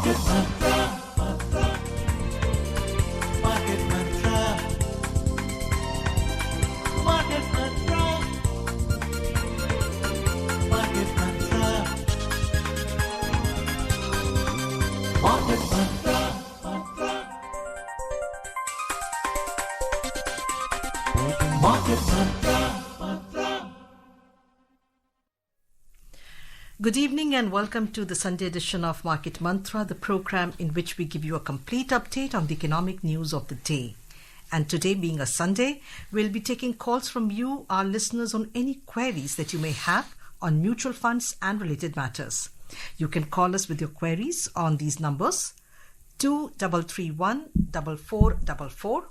Market Mantra, Market Mantra, Market Mantra, Market Mantra, Market Mantra, Market Mantra. Good evening and welcome to the Sunday edition of Market Mantra, the program in which we give you a complete update on the economic news of the day. And today, being a Sunday, we'll be taking calls from you, our listeners, on any queries that you may have on mutual funds and related matters. You can call us with your queries on these numbers: 2331-4444,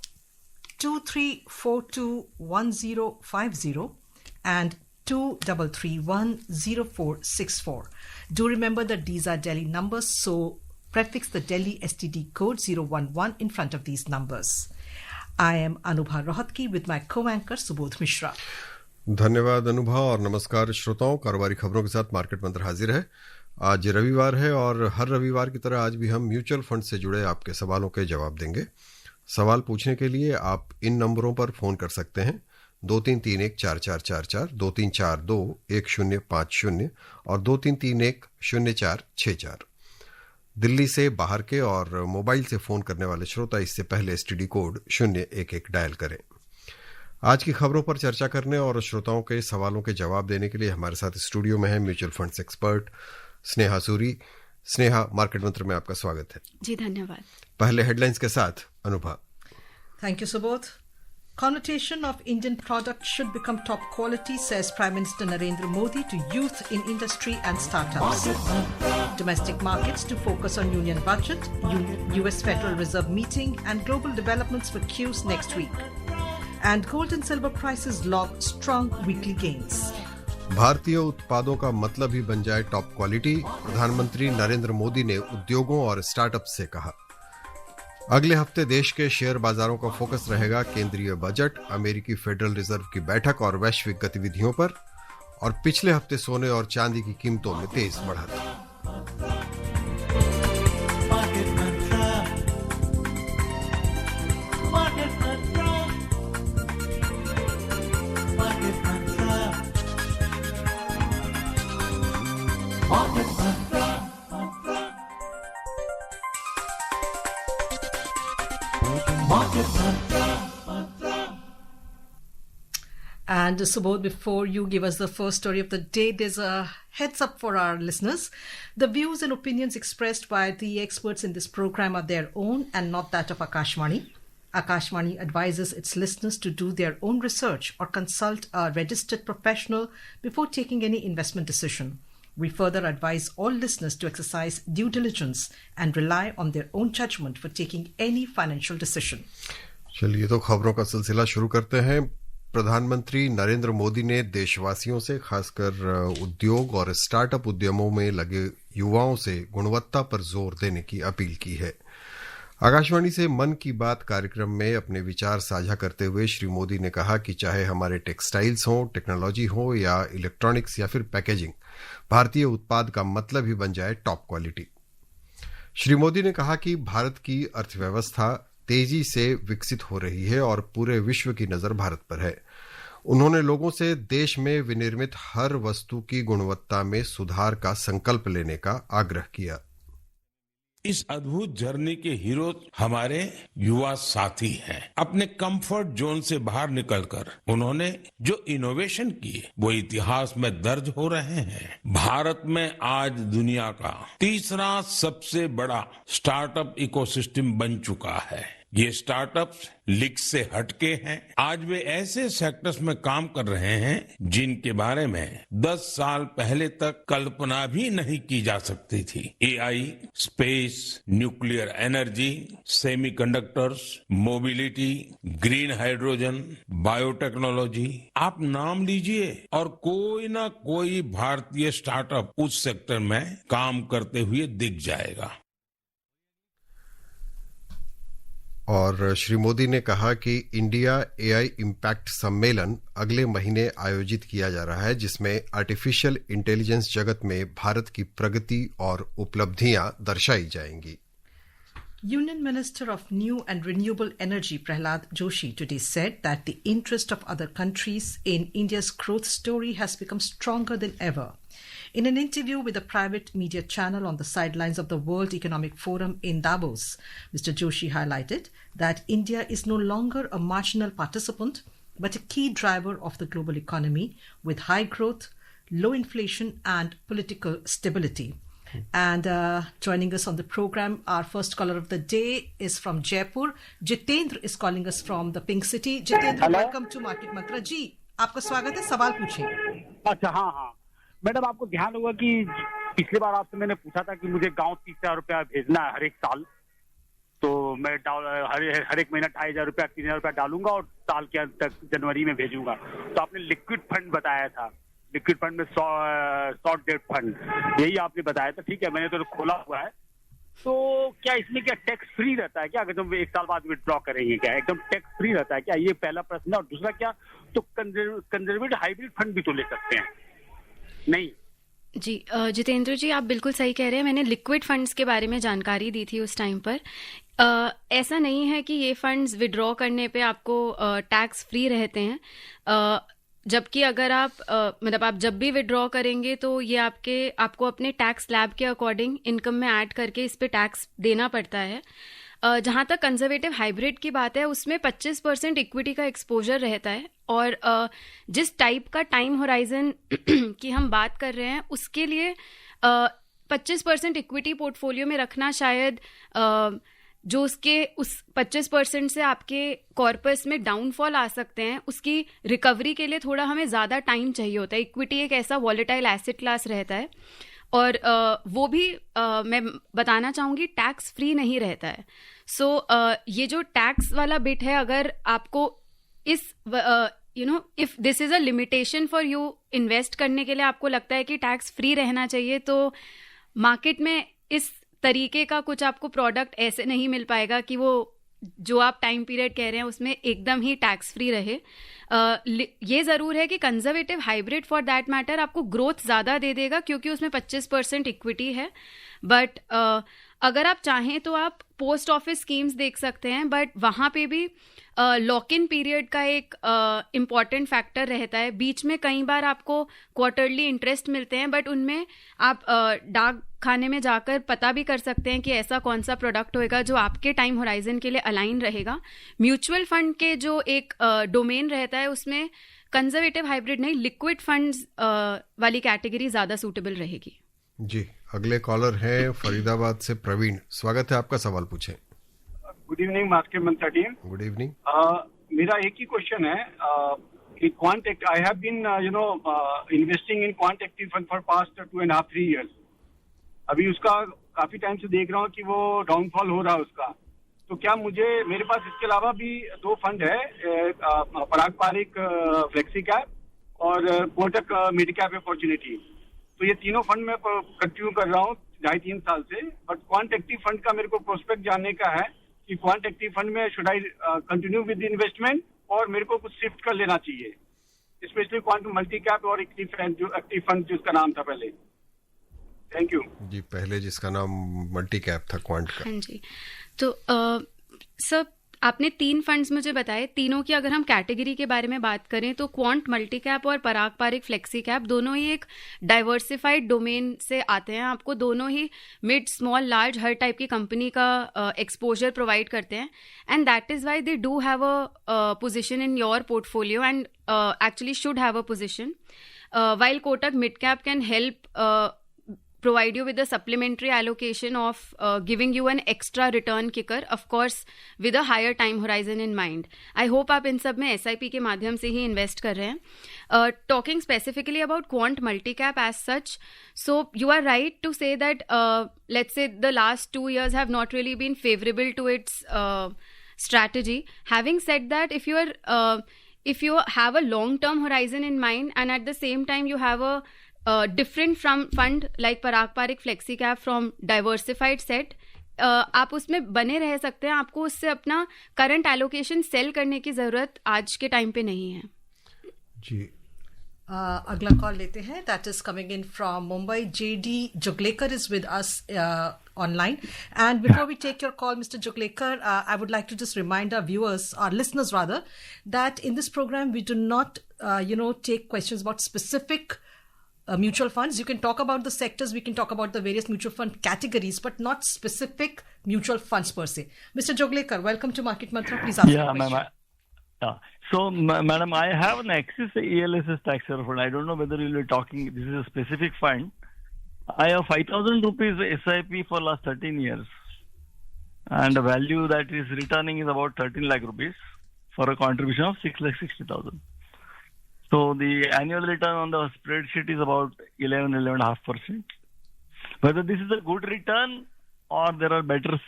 2342-1050 and 2331-0464. Do remember that these are Delhi numbers, so prefix the Delhi STD code 011 in front of these numbers. I am Anubha Rohatgi with my co-anchor Subodh Mishra. धन्यवाद अनुभा और नमस्कार श्रोताओं। कारोबारी खबरों के साथ market मंत्र हाजिर है। आज रविवार है और हर रविवार की तरह आज भी हम म्यूचुअल फंड से जुड़े आपके सवालों के जवाब देंगे। सवाल पूछने के लिए आप इन नंबरों पर फोन कर सकते हैं: 2331-4444, 2342-1050 और 2331-0464। दिल्ली से बाहर के और मोबाइल से फोन करने वाले श्रोता इससे पहले एसटीडी कोड 011 डायल करें। आज की खबरों पर चर्चा करने और श्रोताओं के सवालों के जवाब देने के लिए हमारे साथ स्टूडियो में है mutual funds expert Sneha Suri. Sneha, market मंत्र में आपका स्वागत है। जी धन्यवाद। पहले हेडलाइंस के साथ Anubha. Thank you, Subodh. Connotation of Indian products should become top quality, says Prime Minister Narendra Modi to youth in industry and startups. Domestic markets to focus on union budget, US Federal Reserve meeting and global developments for Qs next week. And gold and silver prices log strong weekly gains. भारतीय उत्पादों का मतलब ही बन जाए top quality, प्रधानमंत्री नरेंद्र मोदी ने उद्योगों और स्टार्टअप से कहा। अगले हफ्ते देश के शेयर बाजारों का फोकस रहेगा केंद्रीय बजट, अमेरिकी फेडरल रिजर्व की बैठक और वैश्विक गतिविधियों पर। और पिछले हफ्ते सोने और चांदी की कीमतों में तेज बढ़त। And Subodh, before you give us the first story of the day, there's a heads up for our listeners. The views and opinions expressed by the experts in this program are their own and not that of Akashvani. Akashvani advises its listeners to do their own research or consult a registered professional before taking any investment decision. We further advise all listeners to exercise due diligence and rely on their own judgment for taking any financial decision. चलिए तो खबरों का सिलसिला शुरू करते हैं। प्रधानमंत्री नरेंद्र मोदी ने देशवासियों से, खासकर उद्योग और स्टार्टअप उद्यमों में लगे युवाओं से गुणवत्ता पर जोर देने की अपील की है। आकाशवाणी से मन की बात कार्यक्रम में अपने विचार साझा करते हुए श्री मोदी ने कहा कि चाहे हमारे टेक्सटाइल्स हो, टेक्नोलॉजी हो या इलेक्ट्रॉनिक्स या फिर पैकेजिंग, भारतीय उत्पाद का मतलब ही बन जाए टॉप क्वालिटी। श्री मोदी ने कहा कि भारत की अर्थव्यवस्था तेजी से विकसित हो रही है और पूरे विश्व की नजर भारत पर है। उन्होंने लोगों से देश में विनिर्मित हर वस्तु की गुणवत्ता में सुधार का संकल्प लेने का आग्रह किया। इस अद्भुत जर्नी के हीरो हमारे युवा साथी हैं। अपने कंफर्ट जोन से बाहर निकलकर उन्होंने जो इनोवेशन किए वो इतिहास में दर्ज हो रहे हैं। भारत में आज दुनिया का तीसरा सबसे बड़ा स्टार्टअप इकोसिस्टम बन चुका है। ये स्टार्टअप्स लीक्स से हटके हैं। आज वे ऐसे सेक्टर्स में काम कर रहे हैं जिनके बारे में 10 साल पहले तक कल्पना भी नहीं की जा सकती थी। AI, space, nuclear energy, semiconductors, mobility, green hydrogen, biotechnology, आप नाम लीजिए और कोई ना कोई भारतीय स्टार्टअप उस सेक्टर में काम करते हुए दिख जाएगा। और श्री मोदी ने कहा कि इंडिया एआई इम्पैक्ट सम्मेलन अगले महीने आयोजित किया जा रहा है, जिसमें आर्टिफिशियल इंटेलिजेंस जगत में भारत की प्रगति और उपलब्धियां दर्शाई जाएंगी. Union Minister of New and Renewable Energy Prahlad Joshi today said that the interest of other countries in India's growth story has become stronger than ever. In an interview with a private media channel on the sidelines of the World Economic Forum in Davos, Mr. Joshi highlighted that India is no longer a marginal participant but a key driver of the global economy with high growth, low inflation and political stability. And joining us on the program, our first caller of the day is from Jaipur. Jitendra is calling us from the Pink City. Jitendra, welcome to Market Mantra. जी, आपका स्वागत है. सवाल पूछिए. अच्छा, हाँ madam, आपको ध्यान होगा कि पिछली बार आपसे मैंने पूछा था कि मुझे गांव 30,000 रुपया भेजना है हर एक साल, तो मैं हर एक महीना 2,500 रुपया 3,000 रुपया डालूंगा और साल के अंत तक जनवरी में भेजूंगा. तो आपने लिक्विड फंड बताया था, लिक्विड फंड में शॉर्ट डेट फंड, यही आपने बताया था. ठीक है, मैंने तो खोला हुआ है. तो क्या इसमें क्या टैक्स फ्री रहता है क्या अगर तुम एक साल बाद विड्रॉ करेंगे? क्या एकदम टैक्स फ्री रहता है क्या? ये पहला प्रश्न. और दूसरा, क्या तो कंजर्वेटिव हाइब्रिड फंड भी तो ले सकते हैं? नहीं जी, जितेंद्र जी, आप बिल्कुल सही कह रहे हैं. मैंने लिक्विड फंड्स के बारे में जानकारी दी थी उस टाइम पर. ऐसा नहीं है कि ये फंड्स विड्रॉ करने पे आपको टैक्स फ्री रहते हैं. जबकि अगर आप मतलब आप जब भी विड्रॉ करेंगे तो ये आपको अपने टैक्स स्लैब के अकॉर्डिंग इनकम में ऐड करके इस पे टैक्स देना पड़ता है. जहां तक कंजर्वेटिव हाइब्रिड की बात है, उसमें 25% इक्विटी का एक्सपोजर रहता है. और जिस टाइप का टाइम होराइजन की हम बात कर रहे हैं, उसके लिए 25% इक्विटी पोर्टफोलियो में रखना शायद जो उसके उस 25% से आपके कॉर्पस में डाउनफॉल आ सकते हैं, उसकी रिकवरी के लिए थोड़ा हमें ज़्यादा टाइम चाहिए होता है. इक्विटी एक ऐसा वॉलेटाइल एसेट क्लास रहता है और वो भी मैं बताना चाहूँगी टैक्स फ्री नहीं रहता है. सो ये जो टैक्स वाला बिट है, अगर आपको इस if this is a limitation for you invest करने के लिए आपको लगता है कि टैक्स फ्री रहना चाहिए, तो मार्केट में इस तरीके का कुछ आपको प्रोडक्ट ऐसे नहीं मिल पाएगा कि वो जो आप टाइम पीरियड कह रहे हैं उसमें एकदम ही टैक्स फ्री रहे. ये ज़रूर है कि conservative hybrid for that matter आपको ग्रोथ ज़्यादा दे देगा क्योंकि उसमें 25% इक्विटी है. बट अगर आप चाहें तो आप पोस्ट ऑफिस स्कीम्स देख सकते हैं, बट वहाँ पे भी लॉक इन पीरियड का एक इम्पॉर्टेंट फैक्टर रहता है. बीच में कई बार आपको क्वार्टरली इंटरेस्ट मिलते हैं, बट उनमें आप डाक खाने में जाकर पता भी कर सकते हैं कि ऐसा कौन सा प्रोडक्ट होएगा जो आपके टाइम होराइजन के लिए अलाइन रहेगा. म्यूचुअल फंड के जो एक डोमेन रहता है, उसमें कंजर्वेटिव हाइब्रिड नहीं, लिक्विड फंड्स वाली कैटेगरी ज़्यादा सूटेबल रहेगी. जी, अगले कॉलर हैं फरीदाबाद से प्रवीण. स्वागत है आपका. सवाल पूछें. Good evening Market Mantra team. Good evening. मेरा एक ही क्वेश्चन है कि I have been investing in quant active fund for past 2.5-3 years. अभी उसका काफी टाइम से देख रहा हूँ कि वो डाउनफॉल हो रहा है उसका. तो क्या मेरे पास इसके अलावा भी 2 फंड है, पराग पारिक फ्लेक्सी कैप और कोटक मिड कैप अपॉर्चुनिटी. तो ये तीनों फंड में कंटिन्यू कर रहा हूँ 2.5-3 साल से. बट क्वांट एक्टिव फंड का मेरे को प्रोस्पेक्ट जानने का है कि क्वांट एक्टिव फंड में should I continue with investment और मेरे को कुछ शिफ्ट कर लेना चाहिए, स्पेशली क्वांट मल्टी कैप और एक्टिव फंड जिसका नाम था पहले. Thank you. जी, पहले जिसका नाम मल्टी कैप था क्वांट का. हाँ जी. तो सर, आपने 3 फंड्स मुझे बताए. तीनों की अगर हम कैटेगरी के बारे में बात करें तो क्वांट मल्टी कैप और पराग पारिक फ्लेक्सी कैप दोनों ही एक डाइवर्सिफाइड डोमेन से आते हैं. आपको दोनों ही मिड, स्मॉल, लार्ज हर टाइप की कंपनी का एक्सपोजर प्रोवाइड करते हैं. And that is why they do have a position in your portfolio and actually should have a position. While Kotak mid cap can help provide you with a supplementary allocation of giving you an extra return kicker, of course with a higher time horizon in mind. I hope आप इन सब में SIP के माध्यम से ही invest कर रहे हैं. Talking specifically about quant multi-cap as such, so you are right to say that let's say the last 2 years have not really been favorable to its strategy. Having said that, if you have a long-term horizon in mind and at the same time you have a different from fund like Parag Parik Flexi Cap from diversified set, आप उसमें बने रह सकते हैं, आपको उससे अपना current allocation cell करने की ज़रूरत आज के टाइम पे नहीं है। जी अगला कॉल लेते हैं. That is coming in from Mumbai. JD Juglekar is with us online. And before we take your call, Mr. Juglekar, I would like to just remind our viewers, our listeners rather, that in this program we do not, take questions about specific mutual funds. You can talk about the sectors, we can talk about the various mutual fund categories, but not specific mutual funds per se. Mr. Juglekar, welcome to Market Mantra. Please ask your question. So, madam, I have an Axis ELSS taxer fund. I don't know whether you'll be talking. This is a specific fund. I have 5,000 rupees SIP for last 13 years, and the value that is returning is about 13 lakh rupees for a contribution of 6,60,000. So the annual return on the spreadsheet is about 11.5%. Whether this is a good return or there are better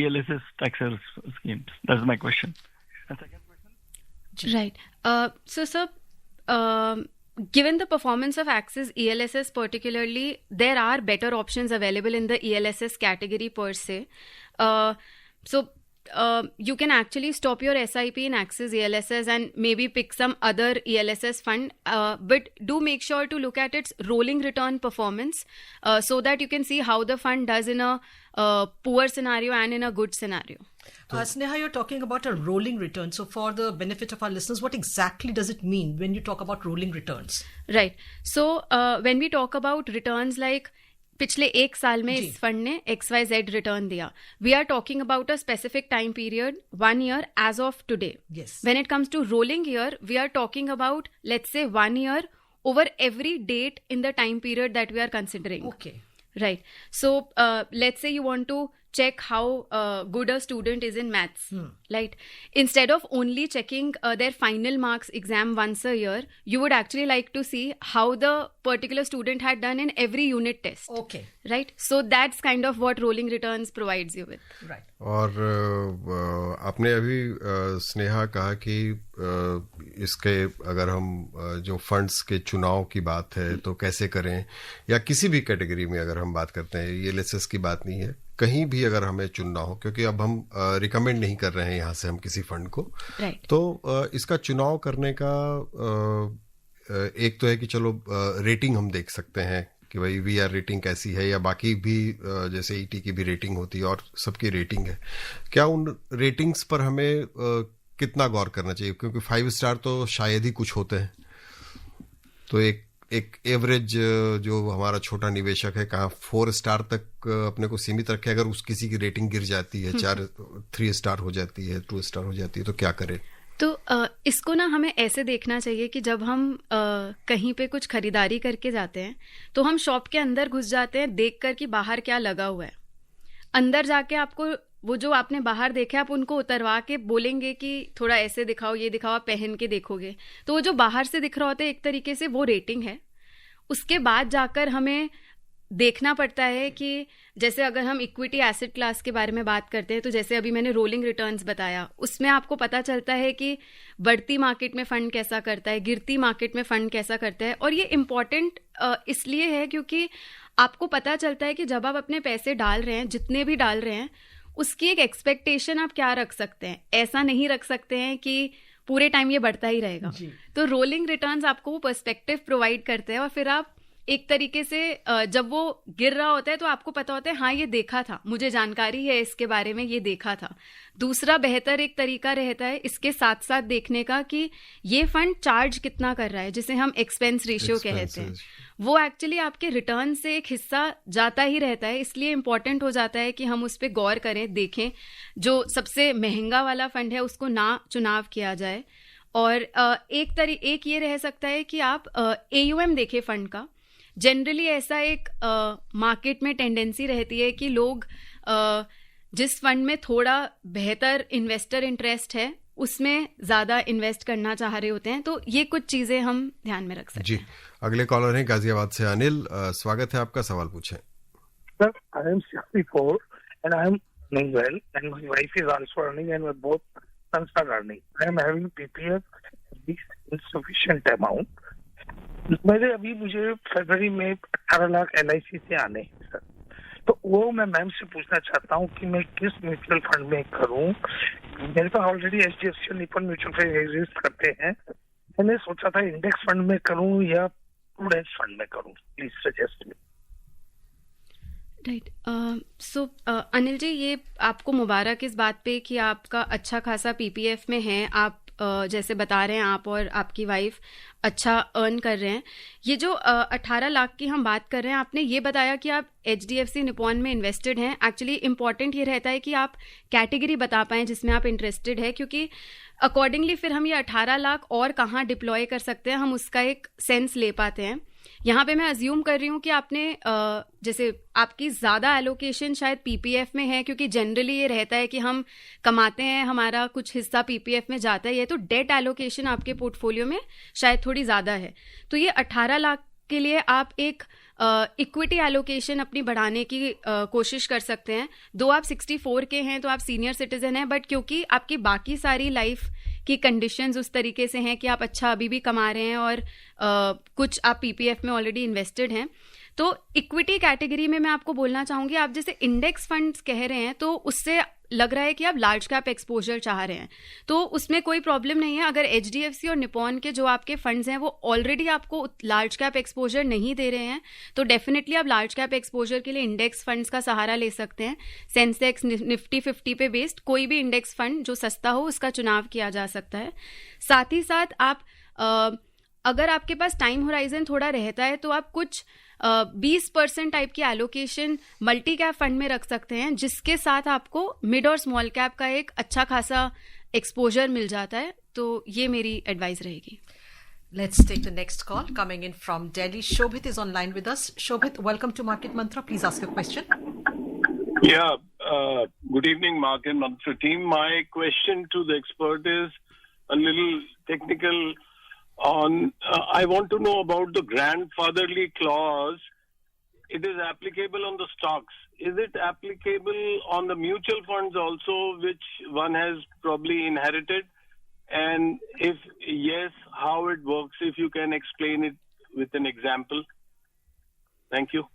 ELSS taxer schemes? That's my question. And second question. Right. So, sir, given the performance of Axis ELSS particularly, there are better options available in the ELSS category per se. So you can actually stop your SIP in Axis ELSS and maybe pick some other ELSS fund, but do make sure to look at its rolling return performance so that you can see how the fund does in a poor scenario and in a good scenario. Sneha, you're talking about a rolling return. So for the benefit of our listeners, what exactly does it mean when you talk about rolling returns? Right. So when we talk about returns like पिछले एक साल में इस fund ने XYZ return दिया, we are talking about a specific time period 1 year as of today. When it comes to rolling year, we are talking about let's say 1 year over every date in the time period that we are considering. Okay. Right. So let's say you want to check how good a student is in maths, right? Instead of only checking their final marks exam once a year, you would actually like to see how the particular student had done in every unit test. Okay. Right? So that's kind of what rolling returns provides you with. Right. और आपने अभी स्नेहा कहा कि इसके अगर हम जो funds के चुनाव की बात है तो कैसे करें, या किसी भी कैटेगरी में अगर हम बात करते हैं, ये ELSS की बात नहीं है, कहीं भी अगर हमें चुनना हो, क्योंकि अब हम रिकमेंड नहीं कर रहे हैं यहाँ से हम किसी फंड को. Right. तो इसका चुनाव करने का एक तो है कि चलो रेटिंग हम देख सकते हैं कि भाई VR रेटिंग कैसी है, या बाकी भी जैसे ET की भी रेटिंग होती है और सबकी रेटिंग है. क्या उन रेटिंग्स पर हमें कितना गौर करना चाहिए, क्योंकि 5 स्टार तो शायद ही कुछ होते हैं. तो एक एवरेज जो हमारा छोटा निवेशक है, कहाँ 4 स्टार तक अपने को सीमित रखे, अगर उस किसी की रेटिंग गिर जाती है, 3 स्टार हो जाती है, 2 स्टार हो जाती है, तो क्या करें? तो इसको ना हमें ऐसे देखना चाहिए कि जब हम कहीं पे कुछ खरीदारी करके जाते हैं तो हम शॉप के अंदर घुस जाते हैं देख कर कि बाहर क्या लगा हुआ है. अंदर जाके आपको वो जो आपने बाहर देखे आप उनको उतरवा के बोलेंगे कि थोड़ा ऐसे दिखाओ, ये दिखाओ, आप पहन के देखोगे तो वो जो बाहर से दिख रहा होता है एक तरीके से वो रेटिंग है. उसके बाद जाकर हमें देखना पड़ता है कि जैसे अगर हम इक्विटी एसेट क्लास के बारे में बात करते हैं तो जैसे अभी मैंने रोलिंग रिटर्न्स बताया, उसमें आपको पता चलता है कि बढ़ती मार्केट में फंड कैसा करता है, गिरती मार्केट में फंड कैसा करता है. और ये इम्पॉर्टेंट इसलिए है क्योंकि आपको पता चलता है कि जब आप अपने पैसे डाल रहे हैं, जितने भी डाल रहे हैं, उसकी एक एक्सपेक्टेशन आप क्या रख सकते हैं. ऐसा नहीं रख सकते हैं कि पूरे टाइम ये बढ़ता ही रहेगा. तो रोलिंग रिटर्न्स आपको वो पर्सपेक्टिव प्रोवाइड करते हैं और फिर आप एक तरीके से जब वो गिर रहा होता है तो आपको पता होता है हाँ ये देखा था, मुझे जानकारी है इसके बारे में, ये देखा था. दूसरा बेहतर एक तरीका रहता है इसके साथ साथ देखने का कि ये फंड चार्ज कितना कर रहा है, जिसे हम एक्सपेंस रेशियो कहते हैं. वो एक्चुअली आपके रिटर्न से एक हिस्सा जाता ही रहता है, इसलिए इंपॉर्टेंट हो जाता है कि हम उस पर गौर करें, देखें. जो सबसे महंगा वाला फंड है उसको ना चुनाव किया जाए. और एक ये रह सकता है कि आप AUM देखें फंड का. जनरली ऐसा एक मार्केट में टेंडेंसी रहती है कि लोग जिस फंड में थोड़ा बेहतर इन्वेस्टर इंटरेस्ट है उसमें ज्यादा इन्वेस्ट करना चाह रहे होते हैं. तो ये कुछ चीजें हम ध्यान में रख सकते जी. हैं. अगले कॉलर हैं गाजियाबाद से अनिल. स्वागत है आपका, सवाल पूछें. Sir, I am 64 and I am earning well and my wife is also earning and we both sons are earning. I am having PPF insufficient amount. मुझे फरवरी में 18 लाख LIC से आने हैं सर. तो वो मैं मैम से पूछना चाहता हूँ कि मैं किस म्यूचुअल फंड में करूँ. मेरे पास ऑलरेडी HDFC और निपन म्यूचुअल फंड एग्जिस्ट करते हैं. मैंने सोचा था इंडेक्स फंड में करूँ या प्रूडेंस फंड में करूँ. Please suggest me. राइट. सो अनिल जी, ये आपको मुबारक इस बात पे कि आपका अच्छा खासा PPF में है. आप जैसे बता रहे हैं, आप और आपकी वाइफ अच्छा अर्न कर रहे हैं. ये जो 18 लाख की हम बात कर रहे हैं, आपने ये बताया कि आप HDFC निपॉन में इन्वेस्टेड हैं. एक्चुअली इंपॉर्टेंट ये रहता है कि आप कैटेगरी बता पाएं जिसमें आप इंटरेस्टेड है, क्योंकि अकॉर्डिंगली फिर हम ये 18 लाख और कहाँ डिप्लॉय कर सकते हैं, हम उसका एक सेंस ले पाते हैं. यहाँ पे मैं अज्यूम कर रही हूँ कि आपने जैसे आपकी ज़्यादा एलोकेशन शायद PPF में है, क्योंकि जनरली ये रहता है कि हम कमाते हैं, हमारा कुछ हिस्सा PPF में जाता है. ये तो डेट एलोकेशन आपके पोर्टफोलियो में शायद थोड़ी ज़्यादा है. तो ये 18 लाख के लिए आप एक इक्विटी एलोकेशन अपनी बढ़ाने की कोशिश कर सकते हैं. दो आप 64 के हैं तो आप सीनियर सिटीजन हैं, बट क्योंकि आपकी बाकी सारी लाइफ की कंडीशंस उस तरीके से हैं कि आप अच्छा अभी भी कमा रहे हैं और कुछ आप PPF में ऑलरेडी इन्वेस्टेड हैं, तो इक्विटी कैटेगरी में मैं आपको बोलना चाहूंगी, आप जैसे इंडेक्स फंड्स कह रहे हैं तो उससे लग रहा है कि आप लार्ज कैप एक्सपोजर चाह रहे हैं, तो उसमें कोई प्रॉब्लम नहीं है. अगर HDFC और निपॉन के जो आपके फंड्स हैं वो ऑलरेडी आपको लार्ज कैप एक्सपोजर नहीं दे रहे हैं, तो डेफिनेटली आप लार्ज कैप एक्सपोजर के लिए इंडेक्स फंड्स का सहारा ले सकते हैं. सेंसेक्स निफ्टी 50 पे बेस्ड कोई भी इंडेक्स फंड जो सस्ता हो उसका चुनाव किया जा सकता है. साथ ही साथ आप अगर आपके पास टाइम होराइजन थोड़ा रहता है तो आप कुछ 20% टाइप की एलोकेशन मल्टी कैप फंड में रख सकते हैं, जिसके साथ आपको मिड और स्मॉल कैप का एक अच्छा खासा एक्सपोजर मिल जाता है. तो ये मेरी एडवाइस रहेगी. Let's take the next call coming in from Delhi. Shobhit is online with us. Shobhit, welcome to Market Mantra. Please ask your question. Yeah, good evening, Market Mantra team. My question to the expert is a little technical. I want to know about the grandfatherly clause. It is applicable on the stocks. Is it applicable on the mutual funds also, which one has probably inherited? And if yes, how it works? If you can explain it with an example. Thank you.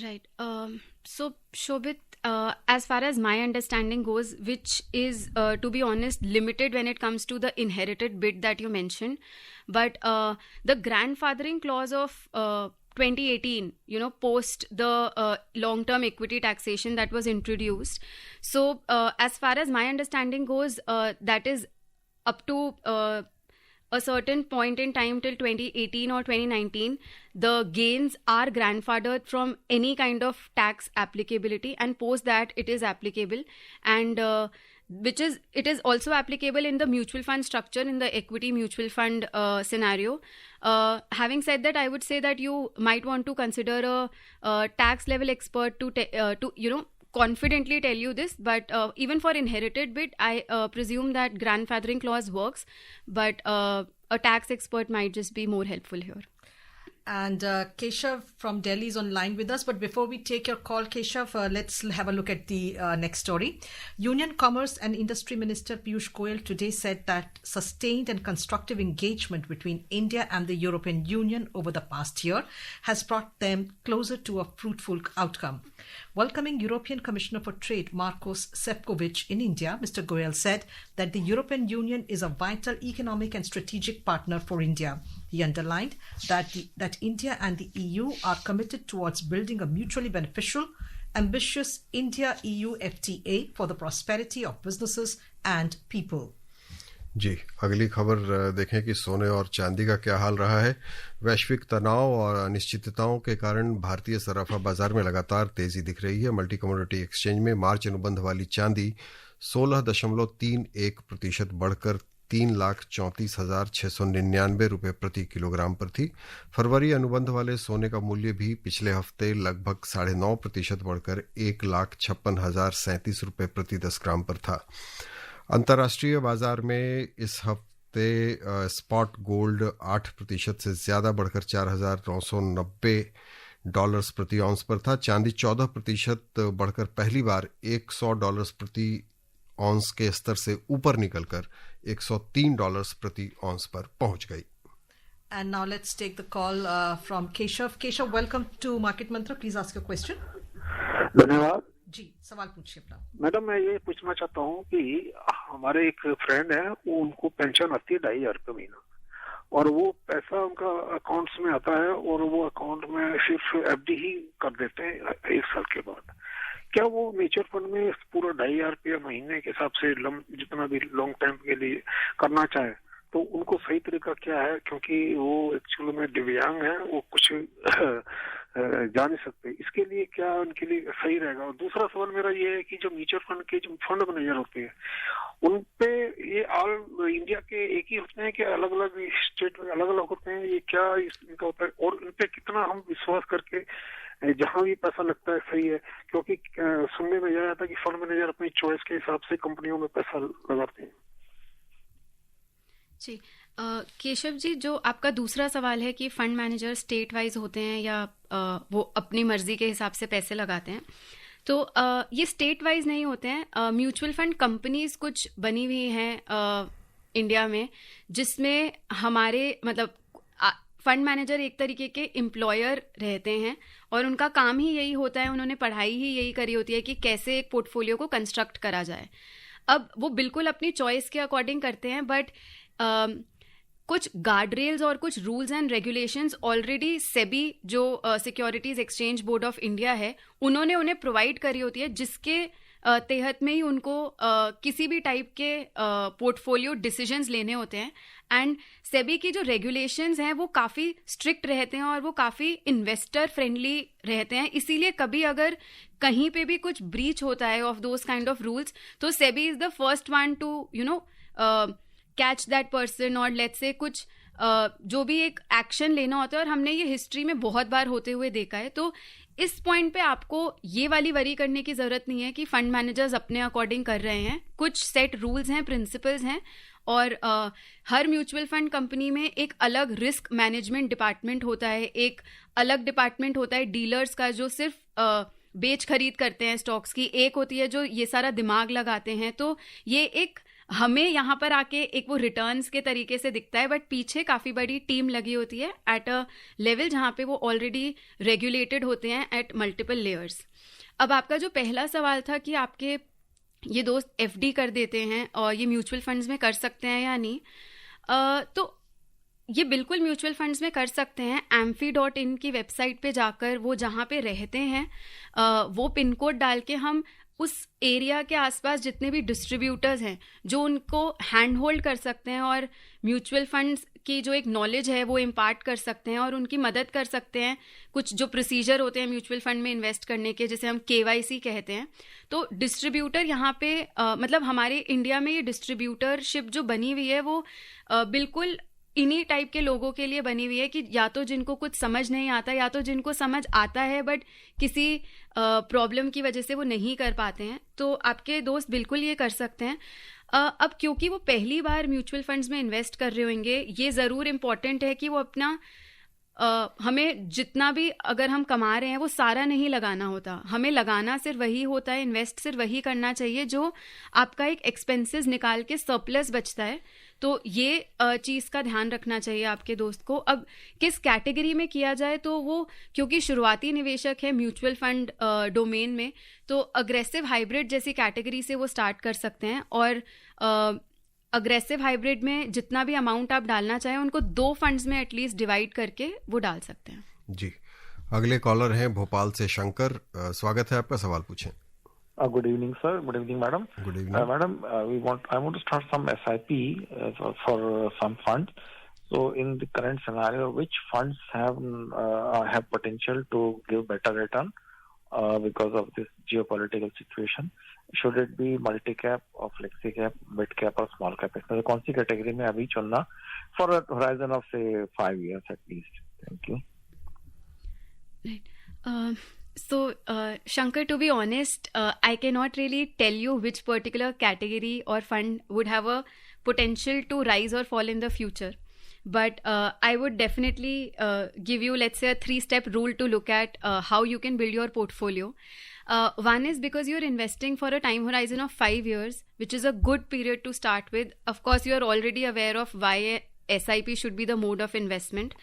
Right. So, Shobhit, as far as my understanding goes, which is, to be honest, limited when it comes to the inherited bit that you mentioned, but the grandfathering clause of 2018, post the long-term equity taxation that was introduced. So, as far as my understanding goes, that is up to a certain point in time till 2018 or 2019, the gains are grandfathered from any kind of tax applicability, and post that it is applicable, and it is also applicable in the mutual fund structure, in the equity mutual fund scenario. Having said that, I would say that you might want to consider a tax level expert to confidently tell you this, but even for inherited bit, I presume that grandfathering clause works, but a tax expert might just be more helpful here. And Keshav from Delhi is online with us. But before we take your call, Keshav, let's have a look at the next story. Union Commerce and Industry Minister Piyush Goyal today said that sustained and constructive engagement between India and the European Union over the past year has brought them closer to a fruitful outcome. Welcoming European Commissioner for Trade Markos Sefcovic in India, Mr. Goyal said that the European Union is a vital economic and strategic partner for India. He underlined that India and the EU are committed towards building a mutually beneficial, ambitious India-EU FTA for the prosperity of businesses and people. जी, अगली खबर देखें कि सोने और चांदी का क्या हाल रहा है. वैश्विक तनाव और अनिश्चितताओं के कारण भारतीय सराफा बाजार में लगातार तेजी दिख रही है. मल्टी कमोडिटी एक्सचेंज में मार्च अनुबंध वाली चांदी 16.31% बढ़कर 3,34,699 रुपये प्रति किलोग्राम पर थी. फरवरी अनुबंध वाले सोने का मूल्य भी पिछले हफ्ते लगभग 9.5% बढ़कर 1,56,037 रुपये प्रति 10 ग्राम पर था. अंतर्राष्ट्रीय बाजार में इस हफ्ते स्पॉट गोल्ड 8% से ज्यादा बढ़कर $4,990 प्रति औंस पर था. चांदी 14% बढ़कर पहली बार $100 प्रति औंस के स्तर से ऊपर निकलकर $103 प्रति औंस पर पहुंच गई. And now let's take the call from Keshav. Keshav, welcome to Market Mantra. Please ask your question. धन्यवाद जी, सवाल पूछिए अपना। मैडम। मैं ये पूछना चाहता हूँ कि हमारे एक फ्रेंड है, वो उनको पेंशन आती है 2,500 रुपये महीना, और वो पैसा उनका अकाउंट्स में आता है और वो अकाउंट में सिर्फ एफडी ही कर देते हैं 1 साल के बाद। क्या वो म्यूचुअल फंड में पूरा 2,500 रुपये महीने के हिसाब से जितना भी लॉन्ग टाइम के लिए करना चाहे तो उनको सही तरीका क्या है? क्योंकि वो एक्चुअली में दिव्यांग है, वो कुछ जा नहीं सकते, इसके लिए क्या उनके लिए सही रहेगा? और दूसरा सवाल मेरा ये है कि जो म्यूचुअल फंड के जो फंड मैनेजर होते हैं उन पे ये ऑल इंडिया के एक ही होते हैं कि अलग अलग स्टेट में अलग अलग होते हैं? ये क्या इनका होता है और इन पे कितना हम विश्वास करके जहां भी पैसा लगता है सही है? क्योंकि सुनने में यह आता है कि फंड मैनेजर अपनी चॉइस के हिसाब से कंपनियों में पैसा लगाते हैं। जी, केशव जी, जो आपका दूसरा सवाल है कि फंड मैनेजर स्टेट वाइज होते हैं या वो अपनी मर्जी के हिसाब से पैसे लगाते हैं, तो ये स्टेट वाइज नहीं होते हैं। म्यूचुअल फंड कंपनीज कुछ बनी हुई हैं इंडिया में, जिसमें हमारे मतलब फंड मैनेजर एक तरीके के एम्प्लॉयर रहते हैं और उनका काम ही यही होता है, उन्होंने पढ़ाई ही यही करी होती है कि कैसे एक पोर्टफोलियो को कंस्ट्रक्ट करा जाए। अब वो बिल्कुल अपनी चॉइस के अकॉर्डिंग करते हैं, बट कुछ गार्ड रेल्स और कुछ rules and regulations already SEBI जो securities exchange board of India है उन्होंने उन्हें प्रोवाइड करी होती है, जिसके तहत में ही उनको किसी भी टाइप के पोर्टफोलियो डिसीजंस लेने होते हैं। एंड सेबी की जो रेगुलेशंस हैं वो काफ़ी स्ट्रिक्ट रहते हैं और वो काफ़ी इन्वेस्टर फ्रेंडली रहते हैं, इसीलिए कभी अगर कहीं पे भी कुछ ब्रीच होता है of those kind of rules तो SEBI is the first one to catch that person, और लेट्स से कुछ जो भी एक एक्शन लेना होता है, और हमने ये हिस्ट्री में बहुत बार होते हुए देखा है। तो इस पॉइंट पे आपको ये वाली वरी करने की जरूरत नहीं है कि फंड मैनेजर्स अपने अकॉर्डिंग कर रहे हैं। कुछ सेट रूल्स हैं, प्रिंसिपल्स हैं, और हर म्यूचुअल फंड कंपनी में एक अलग रिस्क मैनेजमेंट डिपार्टमेंट होता है, एक अलग डिपार्टमेंट होता है डीलर्स का जो सिर्फ बेच खरीद करते हैं स्टॉक्स की, एक होती है जो ये सारा दिमाग लगाते हैं। तो ये एक हमें यहाँ पर आके एक वो रिटर्न्स के तरीके से दिखता है, बट पीछे काफ़ी बड़ी टीम लगी होती है एट अ लेवल जहाँ पे वो ऑलरेडी रेगुलेटेड होते हैं एट मल्टीपल लेयर्स। अब आपका जो पहला सवाल था कि आपके ये दोस्त एफडी कर देते हैं और ये म्यूचुअल फंड्स में कर सकते हैं या नहीं, तो ये बिल्कुल म्यूचुअल फंड्स में कर सकते हैं। AMFI.in की वेबसाइट पे जाकर वो जहाँ पे रहते हैं वो पिन कोड डाल के हम उस एरिया के आसपास जितने भी डिस्ट्रीब्यूटर्स हैं जो उनको हैंड होल्ड कर सकते हैं और म्यूचुअल फंड्स की जो एक नॉलेज है वो इम्पार्ट कर सकते हैं और उनकी मदद कर सकते हैं। कुछ जो प्रोसीजर होते हैं म्यूचुअल फंड में इन्वेस्ट करने के, जिसे हम KYC कहते हैं, तो डिस्ट्रीब्यूटर यहाँ पे मतलब हमारे इंडिया में ये डिस्ट्रीब्यूटरशिप जो बनी हुई है वो बिल्कुल इन्हीं टाइप के लोगों के लिए बनी हुई है कि या तो जिनको कुछ समझ नहीं आता या तो जिनको समझ आता है बट किसी प्रॉब्लम की वजह से वो नहीं कर पाते हैं। तो आपके दोस्त बिल्कुल ये कर सकते हैं। अब क्योंकि वो पहली बार म्यूचुअल फंड्स में इन्वेस्ट कर रहे होंगे, ये ज़रूर इम्पॉर्टेंट है कि वो अपना हमें जितना भी अगर हम कमा रहे हैं वो सारा नहीं लगाना होता, हमें लगाना सिर्फ वही होता है, इन्वेस्ट सिर्फ वही करना चाहिए जो आपका एक एक्सपेंसेस निकाल के सरप्लस बचता है। तो ये चीज़ का ध्यान रखना चाहिए आपके दोस्त को। अब किस कैटेगरी में किया जाए, तो वो क्योंकि शुरुआती निवेशक है म्यूचुअल फंड डोमेन में, तो अग्रेसिव हाइब्रिड जैसी कैटेगरी से वो स्टार्ट कर सकते हैं और अग्रेसिव हाइब्रिड में जितना भी अमाउंट आप डालना चाहें उनको 2 फंड्स में एटलीस्ट डिवाइड करके वो डाल सकते हैं। जी, अगले कॉलर हैं भोपाल से शंकर। स्वागत है आपका, सवाल पूछें। Good evening, sir. Good evening, madam. Good evening. Madam, I want to start some SIP for some funds. So, in the current scenario, which funds have potential to give better return because of this geopolitical situation? Should it be multi-cap or flexi-cap, mid-cap or small-cap? इसमें कौन सी category में अभी चुनना for a horizon of say 5 years at least? Thank you. Right. So, Shankar, to be honest, I cannot really tell you which particular category or fund would have a potential to rise or fall in the future. But I would definitely give you, let's say, a 3-step rule to look at how you can build your portfolio. One is because you're investing for a time horizon of 5 years, which is a good period to start with. Of course, you're already aware of why SIP should be the mode of investment.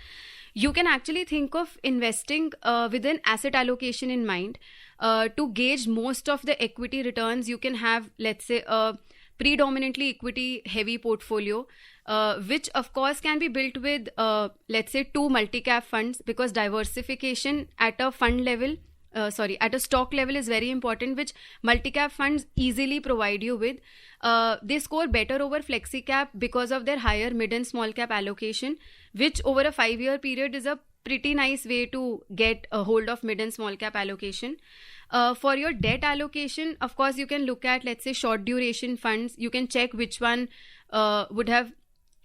you can actually think of investing with an asset allocation in mind. To gauge most of the equity returns, you can have, let's say, a predominantly equity heavy portfolio, which of course can be built with, let's say, 2 multi-cap funds, because diversification at a fund level, at a stock level is very important, which multi-cap funds easily provide you with. They score better over flexi-cap because of their higher mid and small cap allocation, which over a 5-year period is a pretty nice way to get a hold of mid and small cap allocation. For your debt allocation, of course, you can look at, let's say, short duration funds. You can check which one would have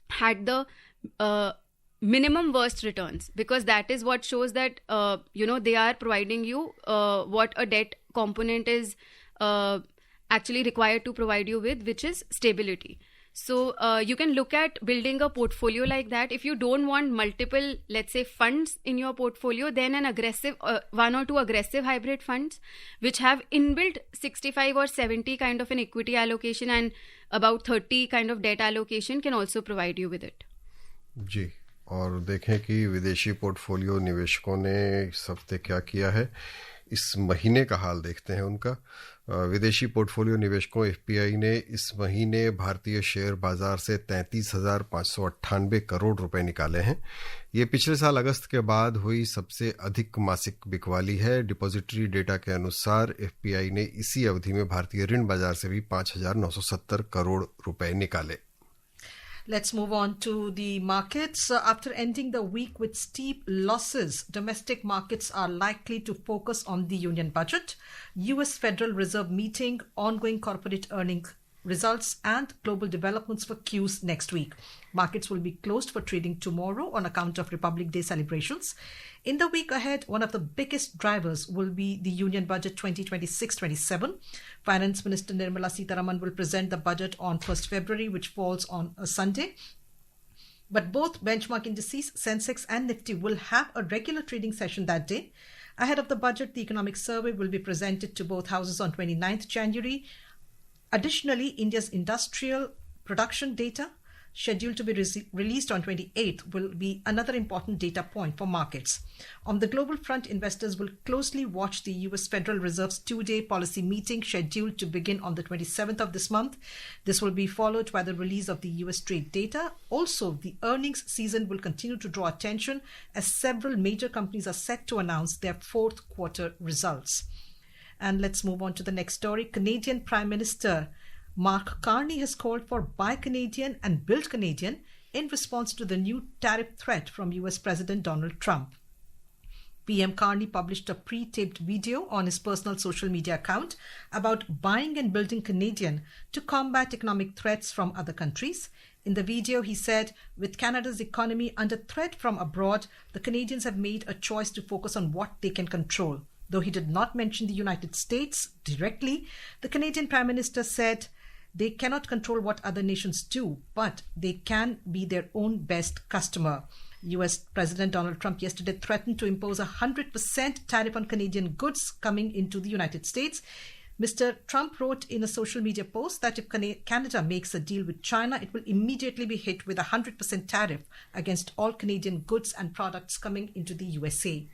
had the minimum worst returns, because that is what shows that, they are providing you what a debt component is actually required to provide you with, which is stability. So you can look at building a portfolio like that. If you don't want multiple, let's say, funds in your portfolio, then an aggressive, 1 or 2 aggressive hybrid funds, which have inbuilt 65 or 70 kind of an equity allocation and about 30 kind of debt allocation, can also provide you with it. जी, और देखें कि विदेशी portfolio निवेशकों ने इस हफ्ते क्या किया है। इस महीने का हाल देखते हैं उनका। विदेशी पोर्टफोलियो निवेशकों एफपीआई ने इस महीने भारतीय शेयर बाजार से 33,598 करोड़ रुपए निकाले हैं। ये पिछले साल अगस्त के बाद हुई सबसे अधिक मासिक बिकवाली है। डिपॉजिटरी डेटा के अनुसार एफपीआई ने इसी अवधि में भारतीय ऋण बाजार से भी 5,970 करोड़ रुपए निकाले। Let's move on to the markets. After ending the week with steep losses, domestic markets are likely to focus on the union budget, US Federal Reserve meeting, ongoing corporate earnings results, and global developments for Qs next week. Markets will be closed for trading tomorrow on account of Republic Day celebrations. In the week ahead, one of the biggest drivers will be the Union Budget 2026-27. Finance Minister Nirmala Sitharaman will present the budget on 1st February, which falls on a Sunday. But both benchmark indices, Sensex and Nifty, will have a regular trading session that day. Ahead of the budget, the economic survey will be presented to both houses on 29th January. Additionally, India's industrial production data, scheduled to be released on 28th, will be another important data point for markets. On the global front, investors will closely watch the US Federal Reserve's 2-day policy meeting scheduled to begin on the 27th of this month. This will be followed by the release of the US trade data. Also, the earnings season will continue to draw attention as several major companies are set to announce their 4th quarter results. And let's move on to the next story. Canadian Prime Minister Mark Carney has called for Buy Canadian and Build Canadian in response to the new tariff threat from US President Donald Trump. PM Carney published a pre-taped video on his personal social media account about buying and building Canadian to combat economic threats from other countries. In the video, he said, with Canada's economy under threat from abroad, the Canadians have made a choice to focus on what they can control. Though he did not mention the United States directly, the Canadian Prime Minister said they cannot control what other nations do, but they can be their own best customer. US President Donald Trump yesterday threatened to impose a 100% tariff on Canadian goods coming into the United States. Mr. Trump wrote in a social media post that if Canada makes a deal with China, it will immediately be hit with a 100% tariff against all Canadian goods and products coming into the USA.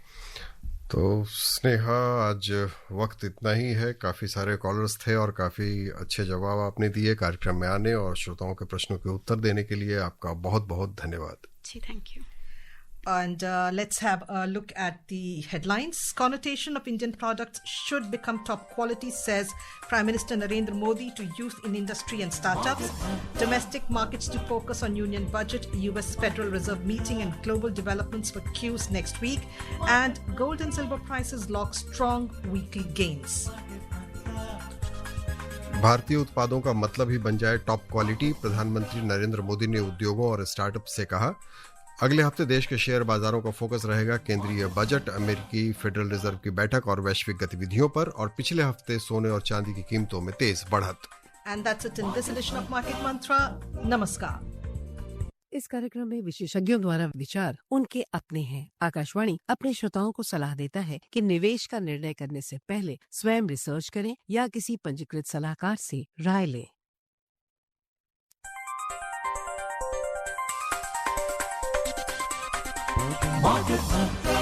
तो स्नेहा, आज वक्त इतना ही है। काफ़ी सारे callers थे और काफ़ी अच्छे जवाब आपने दिए कार्यक्रम में आने और श्रोताओं के प्रश्नों के उत्तर देने के लिए आपका बहुत बहुत धन्यवाद। जी, thank you. And let's have a look at the headlines. Connotation of Indian products should become top quality, says Prime Minister Narendra Modi to youth in industry and startups. Domestic markets to focus on union budget, US Federal Reserve meeting and global developments for Qs next week. And gold and silver prices lock strong weekly gains. भारतीय उत्पादों का मतलब ही बन जाए top quality. प्रधानमंत्री नरेंद्र मोदी ने उद्योगों और स्टार्टअप से कहा। अगले हफ्ते देश के शेयर बाजारों का फोकस रहेगा केंद्रीय बजट, अमेरिकी फेडरल रिजर्व की बैठक और वैश्विक गतिविधियों पर। और पिछले हफ्ते सोने और चांदी की कीमतों में तेज बढ़त। And that's it in this edition of Market Mantra. नमस्कार। इस कार्यक्रम में विशेषज्ञों द्वारा विचार उनके अपने हैं। आकाशवाणी अपने श्रोताओं को सलाह देता है कि निवेश का निर्णय करने से पहले स्वयं रिसर्च करें या किसी पंजीकृत सलाहकार से राय लें। Market Mantra.